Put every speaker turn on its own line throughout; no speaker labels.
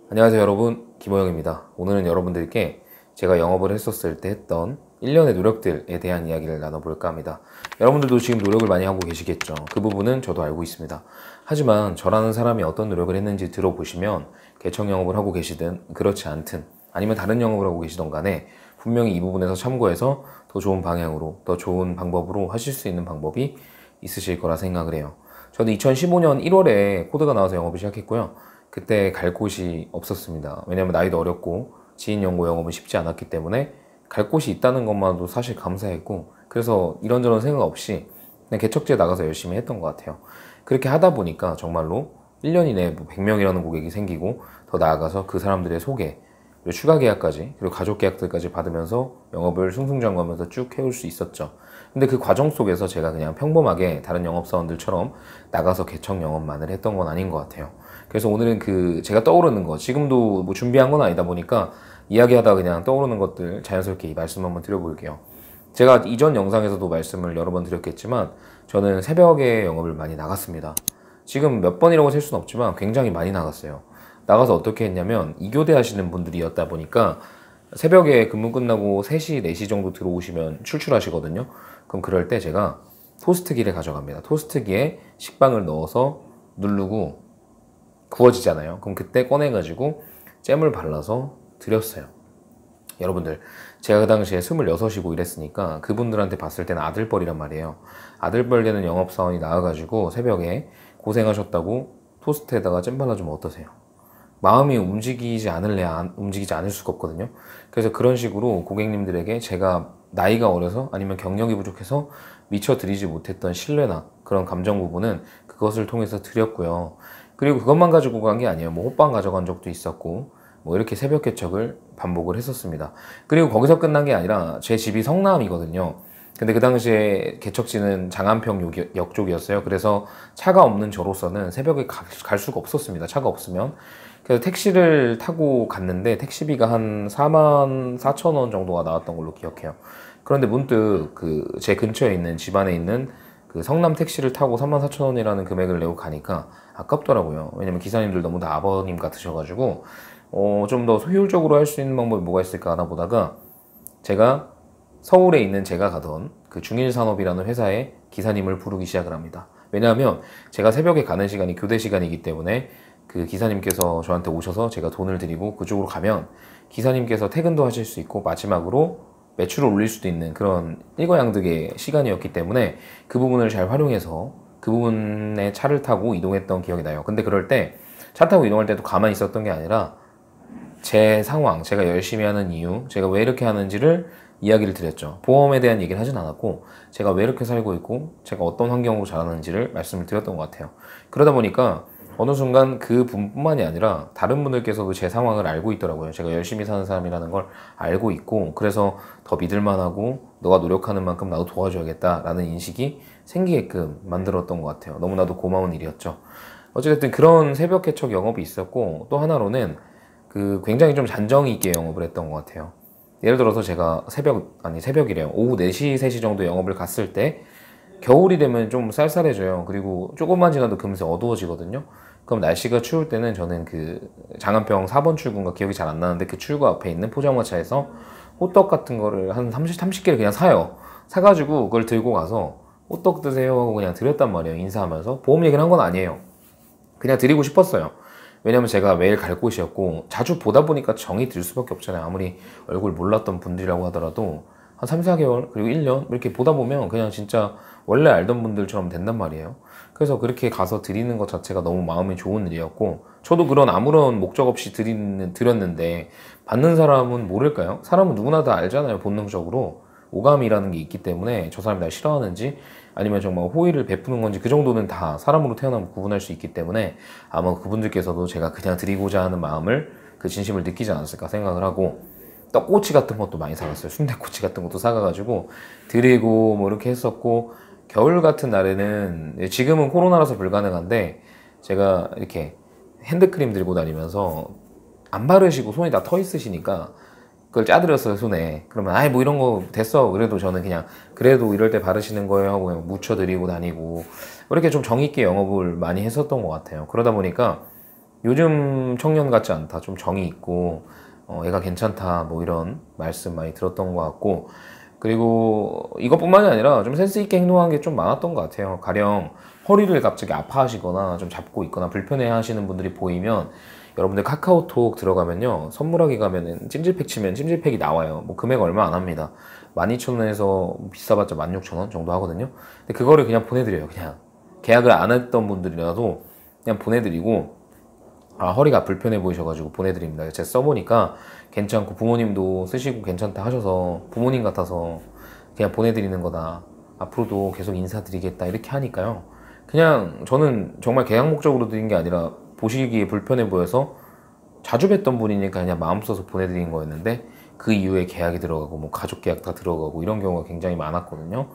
안녕하세요 여러분, 김호영입니다. 오늘은 여러분들께 제가 영업을 했었을 때 했던 1년의 노력들에 대한 이야기를 나눠볼까 합니다. 여러분들도 지금 노력을 많이 하고 계시겠죠. 그 부분은 저도 알고 있습니다. 하지만 저라는 사람이 어떤 노력을 했는지 들어보시면 개척 영업을 하고 계시든 그렇지 않든 아니면 다른 영업을 하고 계시던 간에 분명히 이 부분에서 참고해서 더 좋은 방향으로, 더 좋은 방법으로 하실 수 있는 방법이 있으실 거라 생각을 해요. 저는 2015년 1월에 코드가 나와서 영업을 시작했고요. 그때 갈 곳이 없었습니다. 왜냐면 나이도 어렸고 지인 연구 영업은 쉽지 않았기 때문에 갈 곳이 있다는 것만도 사실 감사했고, 그래서 이런저런 생각 없이 그냥 개척지에 나가서 열심히 했던 것 같아요. 그렇게 하다 보니까 정말로 1년 이내에 100명이라는 고객이 생기고, 더 나아가서 그 사람들의 소개, 그리고 추가 계약까지, 그리고 가족 계약들까지 받으면서 영업을 승승장구하면서 쭉 해올 수 있었죠. 근데 그 과정 속에서 제가 그냥 평범하게 다른 영업사원들처럼 나가서 개척 영업만을 했던 건 아닌 것 같아요. 그래서 오늘은 제가 떠오르는 거, 지금도 뭐 준비한 건 아니다 보니까 이야기하다 그냥 떠오르는 것들 자연스럽게 이 말씀 한번 드려볼게요. 제가 이전 영상에서도 말씀을 여러 번 드렸겠지만 저는 새벽에 영업을 많이 나갔습니다. 지금 몇 번이라고 셀 수는 없지만 굉장히 많이 나갔어요. 나가서 어떻게 했냐면 2교대 하시는 분들이었다 보니까 새벽에 근무 끝나고 3시, 4시 정도 들어오시면 출출하시거든요. 그럼 그럴 때 제가 토스트기를 가져갑니다. 토스트기에 식빵을 넣어서 누르고 구워지잖아요. 그럼 그때 꺼내가지고 잼을 발라서 드렸어요. 여러분들, 제가 그 당시에 26이고 이랬으니까 그분들한테 봤을 때는 아들뻘이란 말이에요. 아들뻘 되는 영업사원이 나와가지고 새벽에 고생하셨다고 토스트에다가 잼 발라주면 어떠세요? 마음이 움직이지 않을래야 움직이지 않을 수가 없거든요. 그래서 그런 식으로 고객님들에게 제가 나이가 어려서 아니면 경력이 부족해서 미처 드리지 못했던 신뢰나 그런 감정 부분은 그것을 통해서 드렸고요. 그리고 그것만 가지고 간 게 아니에요. 뭐 호빵 가져간 적도 있었고, 뭐 이렇게 새벽 개척을 반복을 했었습니다. 그리고 거기서 끝난 게 아니라 제 집이 성남이거든요. 근데 그 당시에 개척지는 장안평 역 쪽이었어요. 그래서 차가 없는 저로서는 새벽에 갈 수가 없었습니다. 차가 없으면. 그래서 택시를 타고 갔는데 택시비가 한 4만 4천 원 정도가 나왔던 걸로 기억해요. 그런데 문득 제 근처에 있는 집안에 있는 그 성남 택시를 타고 3만 4천 원이라는 금액을 내고 가니까 아깝더라고요. 왜냐면 기사님들 너무 다 아버님 같으셔가지고 좀 더 효율적으로 할 수 있는 방법이 뭐가 있을까 하나 보다가 제가 서울에 있는 제가 가던 그 중일산업이라는 회사에 기사님을 부르기 시작을 합니다. 왜냐하면 제가 새벽에 가는 시간이 교대 시간이기 때문에 그 기사님께서 저한테 오셔서 제가 돈을 드리고 그쪽으로 가면 기사님께서 퇴근도 하실 수 있고 마지막으로 매출을 올릴 수도 있는 그런 일거양득의 시간이었기 때문에 그 부분을 잘 활용해서 그 부분에 차를 타고 이동했던 기억이 나요. 근데 그럴 때 차 타고 이동할 때도 가만히 있었던 게 아니라 제 상황, 제가 열심히 하는 이유, 제가 왜 이렇게 하는지를 이야기를 드렸죠. 보험에 대한 얘기를 하진 않았고 제가 왜 이렇게 살고 있고 제가 어떤 환경으로 자라는지를 말씀을 드렸던 것 같아요. 그러다 보니까 어느 순간 그 분뿐만이 아니라 다른 분들께서도 제 상황을 알고 있더라고요. 제가 열심히 사는 사람이라는 걸 알고 있고, 그래서 더 믿을만하고 너가 노력하는 만큼 나도 도와줘야겠다라는 인식이 생기게끔 만들었던 것 같아요. 너무나도 고마운 일이었죠. 어쨌든 그런 새벽 개척 영업이 있었고, 또 하나로는 굉장히 좀 잔정이 있게 영업을 했던 것 같아요. 예를 들어서 제가 새벽이래요. 오후 4시, 3시 정도 영업을 갔을 때 겨울이 되면 좀 쌀쌀해져요. 그리고 조금만 지나도 금세 어두워지거든요. 그럼 날씨가 추울 때는 저는 장안평 4번 출구인가 기억이 잘 안 나는데 그 출구 앞에 있는 포장마차에서 호떡 같은 거를 한 30개를 그냥 사요. 사가지고 그걸 들고 가서 호떡 드세요 하고 그냥 드렸단 말이에요. 인사하면서. 보험 얘기를 한 건 아니에요. 그냥 드리고 싶었어요. 왜냐면 제가 매일 갈 곳이었고 자주 보다 보니까 정이 들 수밖에 없잖아요. 아무리 얼굴 몰랐던 분들이라고 하더라도 한 3, 4개월 그리고 1년 이렇게 보다 보면 그냥 진짜 원래 알던 분들처럼 된단 말이에요. 그래서 그렇게 가서 드리는 것 자체가 너무 마음이 좋은 일이었고, 저도 그런 아무런 목적 없이 드렸는데 받는 사람은 모를까요? 사람은 누구나 다 알잖아요. 본능적으로 오감이라는 게 있기 때문에 저 사람이 날 싫어하는지 아니면 정말 호의를 베푸는 건지 그 정도는 다 사람으로 태어나면 구분할 수 있기 때문에 아마 그분들께서도 제가 그냥 드리고자 하는 마음을, 그 진심을 느끼지 않았을까 생각을 하고, 떡꼬치 같은 것도 많이 사갔어요. 순대꼬치 같은 것도 사가가지고 드리고 뭐 이렇게 했었고, 겨울 같은 날에는 지금은 코로나라서 불가능한데 제가 이렇게 핸드크림 들고 다니면서 안 바르시고 손이 다 터 있으시니까 그걸 짜드렸어요, 손에. 그러면 아이 뭐 이런 거 됐어. 그래도 저는 그냥 그래도 이럴 때 바르시는 거예요 하고 그냥 묻혀드리고 다니고 이렇게 좀 정있게 영업을 많이 했었던 것 같아요. 그러다 보니까 요즘 청년 같지 않다, 좀 정이 있고 애가 괜찮다, 뭐 이런 말씀 많이 들었던 것 같고, 그리고 이것뿐만이 아니라 좀 센스 있게 행동한 게 좀 많았던 것 같아요. 가령 허리를 갑자기 아파하시거나 좀 잡고 있거나 불편해 하시는 분들이 보이면, 여러분들 카카오톡 들어가면요, 선물하기 가면은 찜질팩 치면 찜질팩이 나와요. 뭐 금액 얼마 안 합니다. 12,000원에서 비싸봤자 16,000원 정도 하거든요. 근데 그거를 그냥 보내드려요. 그냥 계약을 안 했던 분들이라도 그냥 보내드리고, 아, 허리가 불편해 보이셔가지고 보내드립니다. 제가 써보니까 괜찮고 부모님도 쓰시고 괜찮다 하셔서 부모님 같아서 그냥 보내드리는 거다, 앞으로도 계속 인사드리겠다, 이렇게 하니까요. 그냥 저는 정말 계약 목적으로 드린 게 아니라 보시기에 불편해 보여서 자주 뵀던 분이니까 그냥 마음 써서 보내드린 거였는데, 그 이후에 계약이 들어가고 뭐 가족 계약 다 들어가고 이런 경우가 굉장히 많았거든요.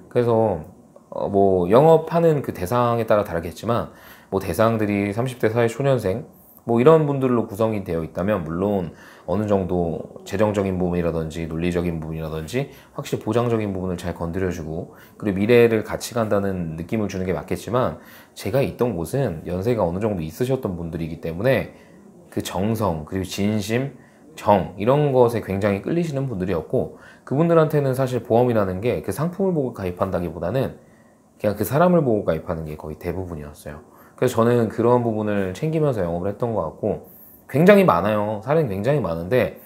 그래서 뭐 영업하는 그 대상에 따라 다르겠지만, 뭐 대상들이 30대 사회 초년생 뭐 이런 분들로 구성이 되어 있다면 물론 어느 정도 재정적인 부분이라든지 논리적인 부분이라든지 확실히 보장적인 부분을 잘 건드려주고, 그리고 미래를 같이 간다는 느낌을 주는 게 맞겠지만, 제가 있던 곳은 연세가 어느 정도 있으셨던 분들이기 때문에 그 정성, 그리고 진심, 정, 이런 것에 굉장히 끌리시는 분들이었고, 그분들한테는 사실 보험이라는 게 그 상품을 보고 가입한다기보다는 그냥 그 사람을 보고 가입하는 게 거의 대부분이었어요. 그래서 저는 그런 부분을 챙기면서 영업을 했던 것 같고, 굉장히 많아요. 사례는 굉장히 많은데,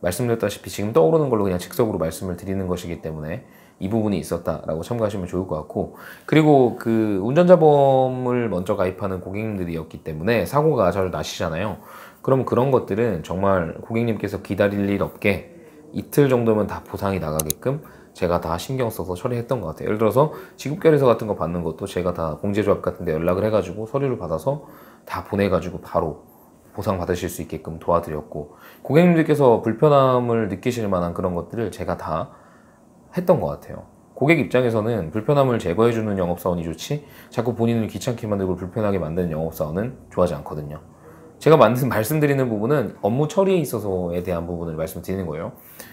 말씀드렸다시피 지금 떠오르는 걸로 그냥 즉석으로 말씀을 드리는 것이기 때문에 이 부분이 있었다라고 참고하시면 좋을 것 같고, 그리고 그 운전자 보험을 먼저 가입하는 고객님들이었기 때문에 사고가 잘 나시잖아요. 그럼 그런 것들은 정말 고객님께서 기다릴 일 없게 이틀 정도면 다 보상이 나가게끔 제가 다 신경 써서 처리했던 것 같아요. 예를 들어서 지급결의서 같은 거 받는 것도 제가 다 공제조합 같은 데 연락을 해가지고 서류를 받아서 다 보내가지고 바로 보상 받으실 수 있게끔 도와드렸고, 고객님들께서 불편함을 느끼실 만한 그런 것들을 제가 다 했던 것 같아요. 고객 입장에서는 불편함을 제거해주는 영업사원이 좋지, 자꾸 본인을 귀찮게 만들고 불편하게 만드는 영업사원은 좋아하지 않거든요. 제가 말씀드리는 부분은 업무 처리에 있어서에 대한 부분을 말씀드리는 거예요.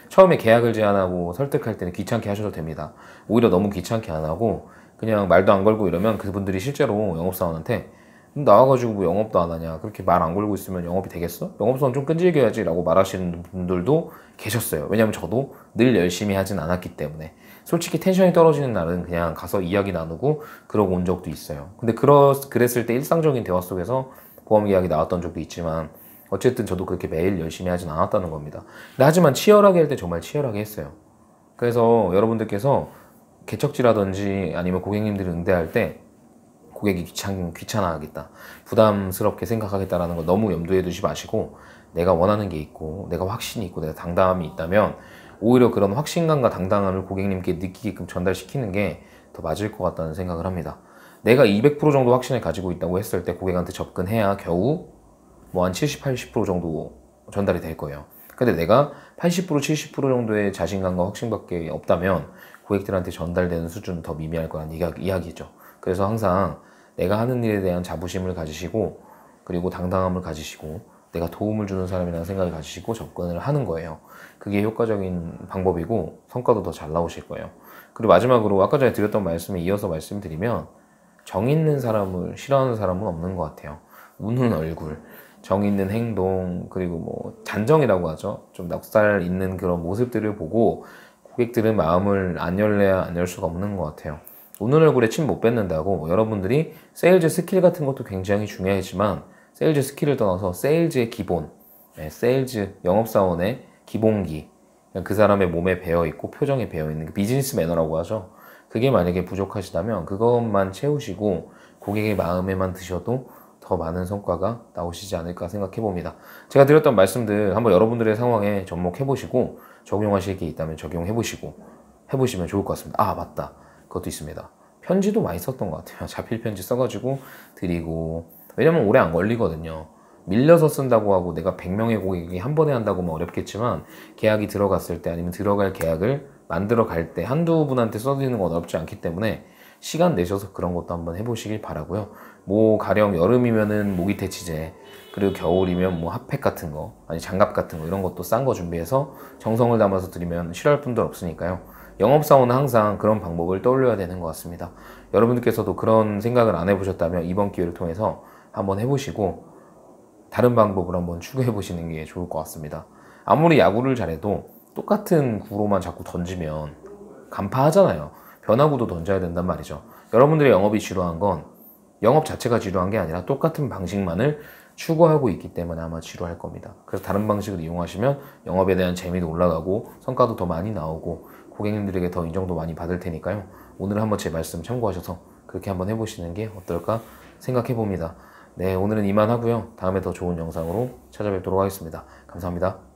처음에 계약을 제안하고 설득할 때는 귀찮게 하셔도 됩니다. 오히려 너무 귀찮게 안 하고 그냥 말도 안 걸고 이러면 그분들이 실제로 영업사원한테 나와가지고 뭐 영업도 안 하냐, 그렇게 말 안 걸고 있으면 영업이 되겠어? 영업사원 좀 끈질겨야지 라고 말하시는 분들도 계셨어요. 왜냐면 저도 늘 열심히 하진 않았기 때문에. 솔직히 텐션이 떨어지는 날은 그냥 가서 이야기 나누고 그러고 온 적도 있어요. 근데 그랬을 때 일상적인 대화 속에서 보험 계약이 나왔던 적도 있지만, 어쨌든 저도 그렇게 매일 열심히 하진 않았다는 겁니다. 근데 하지만 치열하게 할 때 정말 치열하게 했어요. 그래서 여러분들께서 개척지라든지 아니면 고객님들을 응대할 때 고객이 귀찮아하겠다, 부담스럽게 생각하겠다라는 거 너무 염두에 두지 마시고, 내가 원하는 게 있고 내가 확신이 있고 내가 당당함이 있다면 오히려 그런 확신감과 당당함을 고객님께 느끼게끔 전달시키는 게 더 맞을 것 같다는 생각을 합니다. 내가 200% 정도 확신을 가지고 있다고 했을 때 고객한테 접근해야 겨우 뭐 한 70, 80% 정도 전달이 될 거예요. 근데 내가 80%, 70% 정도의 자신감과 확신밖에 없다면 고객들한테 전달되는 수준은 더 미미할 거란 이야기죠. 그래서 항상 내가 하는 일에 대한 자부심을 가지시고, 그리고 당당함을 가지시고, 내가 도움을 주는 사람이라는 생각을 가지시고 접근을 하는 거예요. 그게 효과적인 방법이고 성과도 더 잘 나오실 거예요. 그리고 마지막으로 아까 전에 드렸던 말씀에 이어서 말씀드리면, 정 있는 사람을 싫어하는 사람은 없는 것 같아요. 우는 얼굴, 정 있는 행동, 그리고 뭐 잔정이라고 하죠. 좀 넉살 있는 그런 모습들을 보고 고객들은 마음을 안 열래야 안 열 수가 없는 것 같아요. 우는 얼굴에 침 못 뱉는다고 여러분들이 세일즈 스킬 같은 것도 굉장히 중요하지만, 세일즈 스킬을 떠나서 세일즈의 기본, 세일즈 영업사원의 기본기, 그 사람의 몸에 배어있고 표정에 배어있는 그 비즈니스 매너라고 하죠. 그게 만약에 부족하시다면 그것만 채우시고 고객의 마음에만 드셔도 더 많은 성과가 나오시지 않을까 생각해 봅니다. 제가 드렸던 말씀들 한번 여러분들의 상황에 접목해 보시고 적용하실 게 있다면 적용해 보시고 해보시면 좋을 것 같습니다. 아, 맞다, 그것도 있습니다. 편지도 많이 썼던 것 같아요. 자필 편지 써가지고 드리고, 왜냐면 오래 안 걸리거든요. 밀려서 쓴다고 하고 내가 100명의 고객이 한 번에 한다고 하면 어렵겠지만, 계약이 들어갔을 때 아니면 들어갈 계약을 만들어 갈 때 한두 분한테 써드리는 건 어렵지 않기 때문에 시간 내셔서 그런 것도 한번 해보시길 바라고요. 뭐 가령 여름이면은 모기퇴치제, 그리고 겨울이면 뭐 핫팩 같은 거, 아니 장갑 같은 거, 이런 것도 싼 거 준비해서 정성을 담아서 드리면 싫어할 분들 없으니까요. 영업사원은 항상 그런 방법을 떠올려야 되는 것 같습니다. 여러분들께서도 그런 생각을 안 해보셨다면 이번 기회를 통해서 한번 해보시고 다른 방법을 한번 추구해 보시는 게 좋을 것 같습니다. 아무리 야구를 잘해도 똑같은 구로만 자꾸 던지면 간파하잖아요. 변화구도 던져야 된단 말이죠. 여러분들의 영업이 지루한 건 영업 자체가 지루한 게 아니라 똑같은 방식만을 추구하고 있기 때문에 아마 지루할 겁니다. 그래서 다른 방식을 이용하시면 영업에 대한 재미도 올라가고 성과도 더 많이 나오고 고객님들에게 더 인정도 많이 받을 테니까요. 오늘 한번 제 말씀 참고하셔서 그렇게 한번 해보시는 게 어떨까 생각해 봅니다. 네, 오늘은 이만 하고요. 다음에 더 좋은 영상으로 찾아뵙도록 하겠습니다. 감사합니다.